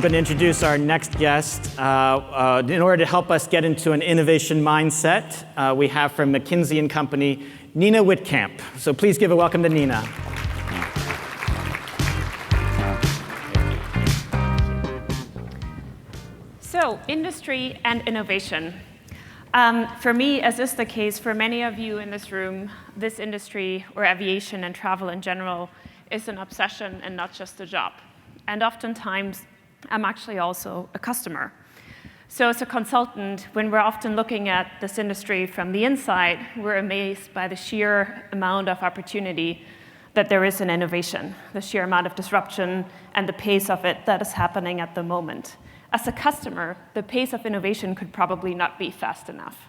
going to introduce our next guest. In order to help us get into an innovation mindset, we have from McKinsey Company, Nina Wittkamp. So please give a welcome to Nina. So, industry and innovation. For me, as is the case for many of you in this room, this industry, or aviation and travel in general, is an obsession and not just a job. And oftentimes, I'm actually also a customer. So as a consultant, when we're often looking at this industry from the inside, we're amazed by the sheer amount of opportunity that there is in innovation, the sheer amount of disruption and the pace of it that is happening at the moment. As a customer, the pace of innovation could probably not be fast enough.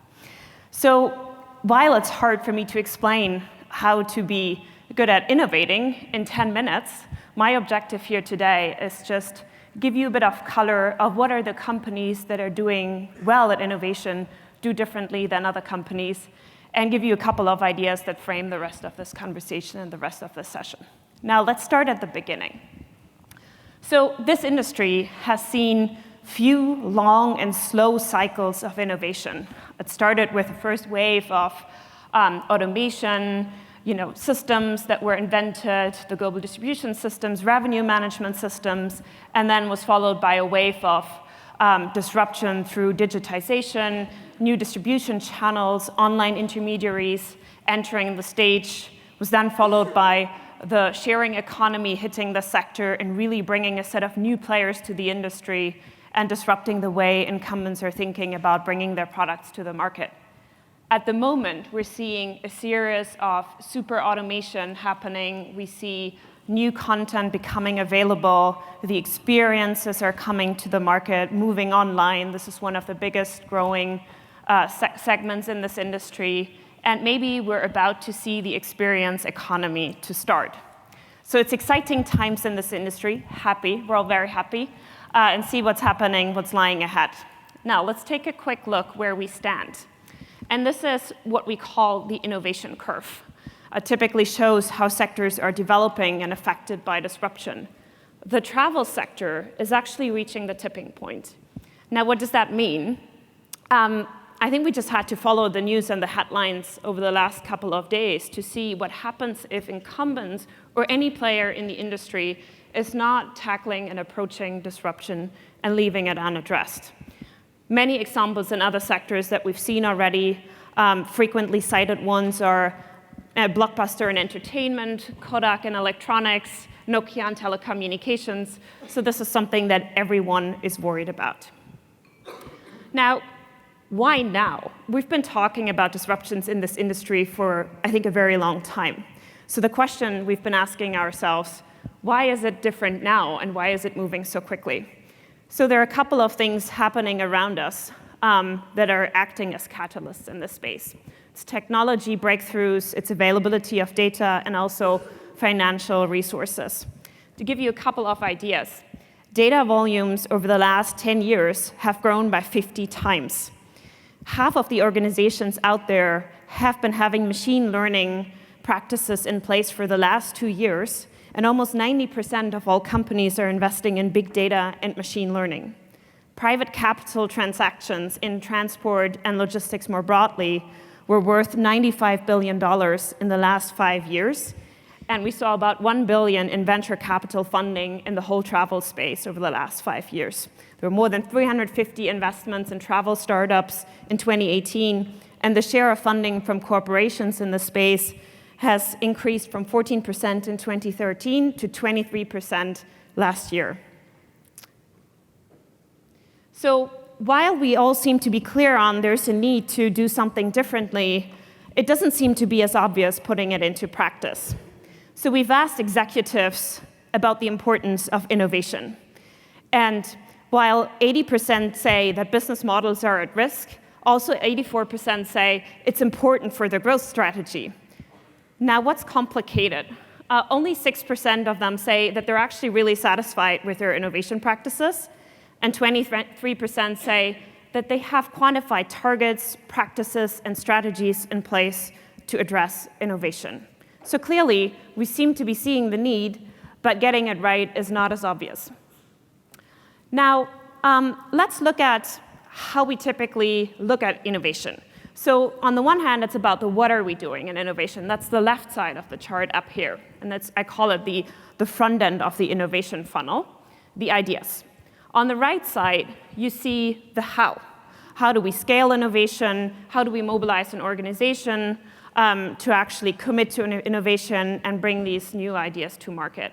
So while it's hard for me to explain how to be good at innovating in 10 minutes, my objective here today is just give you a bit of color of what are the companies that are doing well at innovation, do differently than other companies, and give you a couple of ideas that frame the rest of this conversation and the rest of this session. Now, let's start at the beginning. So this industry has seen few long and slow cycles of innovation. It started with the first wave of automation, systems that were invented, the global distribution systems, revenue management systems, and then was followed by a wave of disruption through digitization, new distribution channels, online intermediaries entering the stage, was then followed by the sharing economy hitting the sector and really bringing a set of new players to the industry and disrupting the way incumbents are thinking about bringing their products to the market. At the moment, we're seeing a series of super automation happening. We see new content becoming available. The experiences are coming to the market, moving online. This is one of the biggest growing segments in this industry. And maybe we're about to see the experience economy to start. So it's exciting times in this industry. Happy, we're all very happy, and see what's happening, what's lying ahead. Now, let's take a quick look where we stand. And this is what we call the innovation curve. It typically shows how sectors are developing and affected by disruption. The travel sector is actually reaching the tipping point. Now, what does that mean? I think we just had to follow the news and the headlines over the last couple of days to see what happens if incumbents or any player in the industry is not tackling and approaching disruption and leaving it unaddressed. Many examples in other sectors that we've seen already, frequently cited ones are Blockbuster in entertainment, Kodak in electronics, Nokia in telecommunications. So this is something that everyone is worried about. Now, why now? We've been talking about disruptions in this industry for, I think, a very long time. So the question we've been asking ourselves, why is it different now and why is it moving so quickly? So there are a couple of things happening around us that are acting as catalysts in this space. It's technology breakthroughs, it's availability of data, and also financial resources. To give you a couple of ideas, data volumes over the last 10 years have grown by 50 times. Half of the organizations out there have been having machine learning practices in place for the last 2 years, and almost 90% of all companies are investing in big data and machine learning. Private capital transactions in transport and logistics more broadly were worth $95 billion in the last 5 years, and we saw about $1 billion in venture capital funding in the whole travel space over the last 5 years. There were more than 350 investments in travel startups in 2018, and the share of funding from corporations in the space has increased from 14% in 2013 to 23% last year. So while we all seem to be clear on there's a need to do something differently, it doesn't seem to be as obvious putting it into practice. So we've asked executives about the importance of innovation. And while 80% say that business models are at risk, also 84% say it's important for their growth strategy. Now, what's complicated? Only 6% of them say that they're actually really satisfied with their innovation practices, and 23% say that they have quantified targets, practices, and strategies in place to address innovation. So clearly, we seem to be seeing the need, but getting it right is not as obvious. Now, let's look at how we typically look at innovation. So on the one hand, it's about what are we doing in innovation. That's the left side of the chart up here. And I call it the front end of the innovation funnel, the ideas. On the right side, you see the how. How do we scale innovation? How do we mobilize an organization to actually commit to innovation and bring these new ideas to market?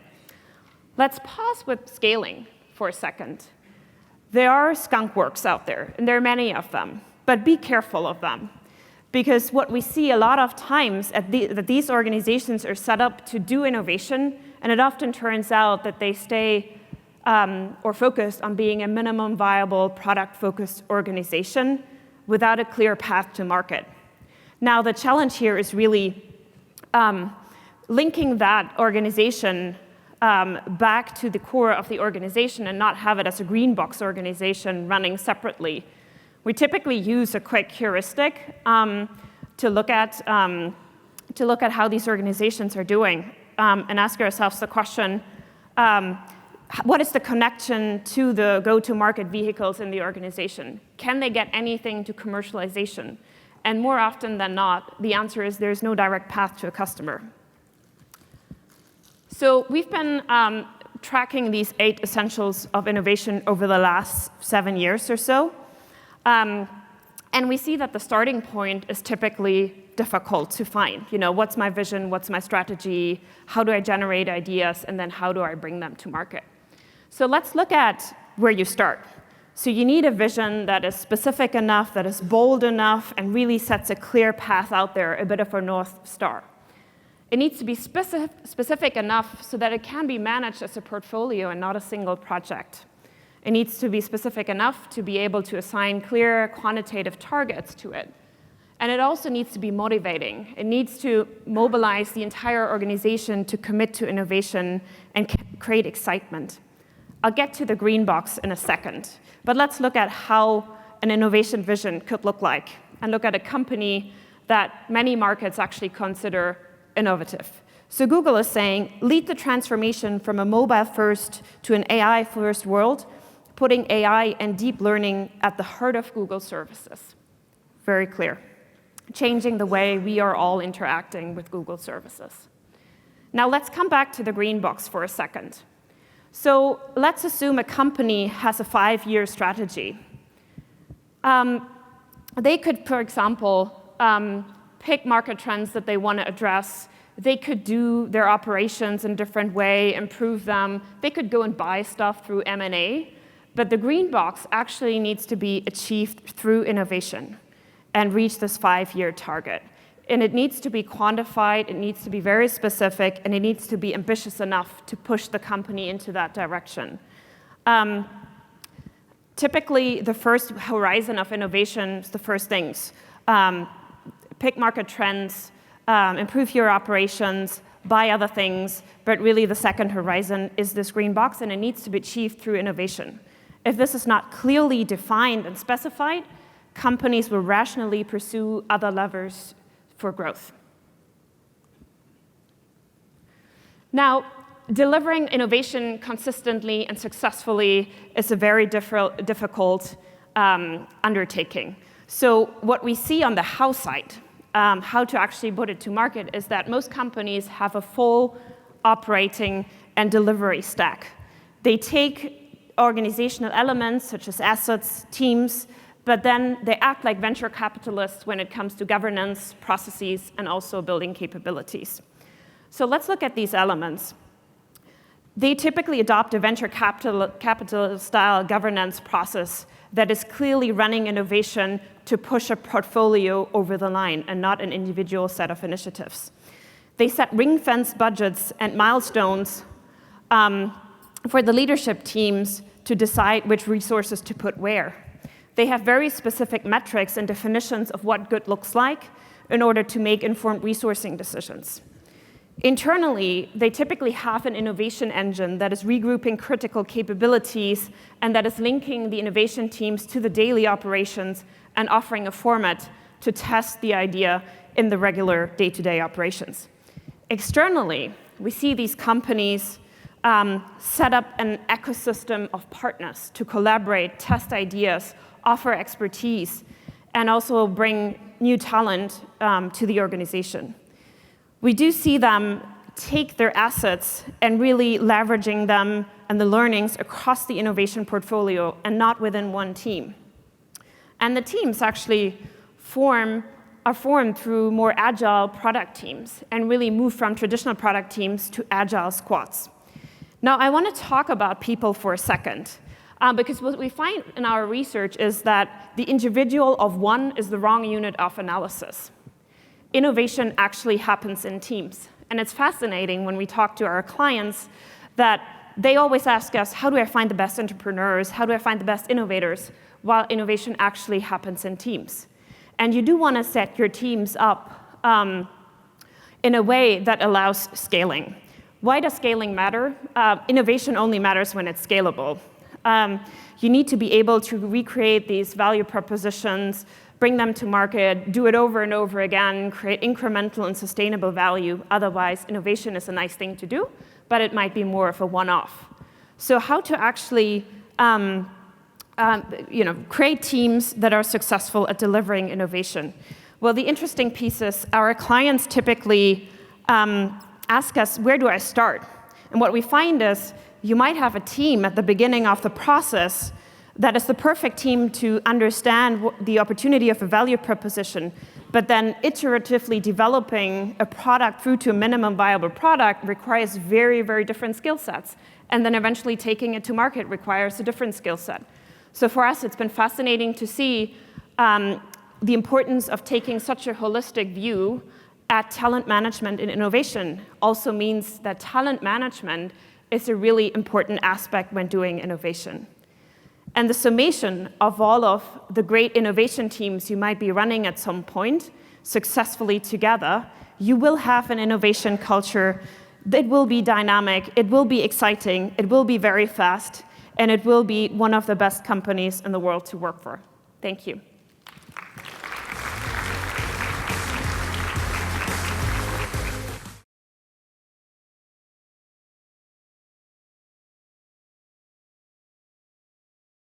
Let's pause with scaling for a second. There are skunk works out there, and there are many of them, but be careful of them. Because what we see a lot of times that these organizations are set up to do innovation, and it often turns out that they stay or focus on being a minimum viable product-focused organization without a clear path to market. Now, the challenge here is really linking that organization back to the core of the organization and not have it as a green box organization running separately. We typically use a quick heuristic to look at how these organizations are doing and ask ourselves the question, what is the connection to the go-to-market vehicles in the organization? Can they get anything to commercialization? And more often than not, the answer is there's no direct path to a customer. So we've been tracking these 8 essentials of innovation over the last 7 years or so. And we see that the starting point is typically difficult to find. You know, what's my vision? What's my strategy? How do I generate ideas? And then how do I bring them to market? So let's look at where you start. So you need a vision that is specific enough, that is bold enough, and really sets a clear path out there, a bit of a North Star. It needs to be specific enough so that it can be managed as a portfolio and not a single project. It needs to be specific enough to be able to assign clear quantitative targets to it. And it also needs to be motivating. It needs to mobilize the entire organization to commit to innovation and create excitement. I'll get to the green box in a second, but let's look at how an innovation vision could look like and look at a company that many markets actually consider innovative. So Google is saying, lead the transformation from a mobile-first to an AI-first world, putting AI and deep learning at the heart of Google services. Very clear. Changing the way we are all interacting with Google services. Now let's come back to the green box for a second. So let's assume a company has a 5-year strategy. They could, for example, pick market trends that they want to address. They could do their operations in a different way, improve them. They could go and buy stuff through M&A. But the green box actually needs to be achieved through innovation and reach this 5-year target. And it needs to be quantified, it needs to be very specific, and it needs to be ambitious enough to push the company into that direction. Typically, the first horizon of innovation is the first things. Pick market trends, improve your operations, buy other things, but really the second horizon is this green box, and it needs to be achieved through innovation. If this is not clearly defined and specified, companies will rationally pursue other levers for growth. Now, delivering innovation consistently and successfully is a very difficult undertaking. So what we see on the how side, how to actually put it to market, is that most companies have a full operating and delivery stack. They take organizational elements such as assets, teams, but then they act like venture capitalists when it comes to governance, processes, and also building capabilities. So let's look at these elements. They typically adopt a venture capital-style governance process that is clearly running innovation to push a portfolio over the line and not an individual set of initiatives. They set ring-fence budgets and milestones for the leadership teams to decide which resources to put where. They have very specific metrics and definitions of what good looks like in order to make informed resourcing decisions. Internally, they typically have an innovation engine that is regrouping critical capabilities and that is linking the innovation teams to the daily operations and offering a format to test the idea in the regular day-to-day operations. Externally, we see these companies set up an ecosystem of partners to collaborate, test ideas, offer expertise, and also bring new talent to the organization. We do see them take their assets and really leveraging them and the learnings across the innovation portfolio and not within one team. And the teams actually are formed through more agile product teams and really move from traditional product teams to agile squads. Now, I want to talk about people for a second, because what we find in our research is that the individual of one is the wrong unit of analysis. Innovation actually happens in teams. And it's fascinating when we talk to our clients that they always ask us, how do I find the best entrepreneurs? How do I find the best innovators? While innovation actually happens in teams. And you do want to set your teams up in a way that allows scaling. Why does scaling matter? Innovation only matters when it's scalable. You need to be able to recreate these value propositions, bring them to market, do it over and over again, create incremental and sustainable value. Otherwise, innovation is a nice thing to do, but it might be more of a one-off. So how to actually create teams that are successful at delivering innovation? Well, the interesting piece is our clients typically ask us, where do I start? And what we find is you might have a team at the beginning of the process that is the perfect team to understand the opportunity of a value proposition, but then iteratively developing a product through to a minimum viable product requires very, very different skill sets. And then eventually taking it to market requires a different skill set. So for us, it's been fascinating to see the importance of taking such a holistic view at talent management and innovation. Also means that talent management is a really important aspect when doing innovation. And the summation of all of the great innovation teams you might be running at some point successfully together, you will have an innovation culture that will be dynamic, it will be exciting, it will be very fast, and it will be one of the best companies in the world to work for. Thank you.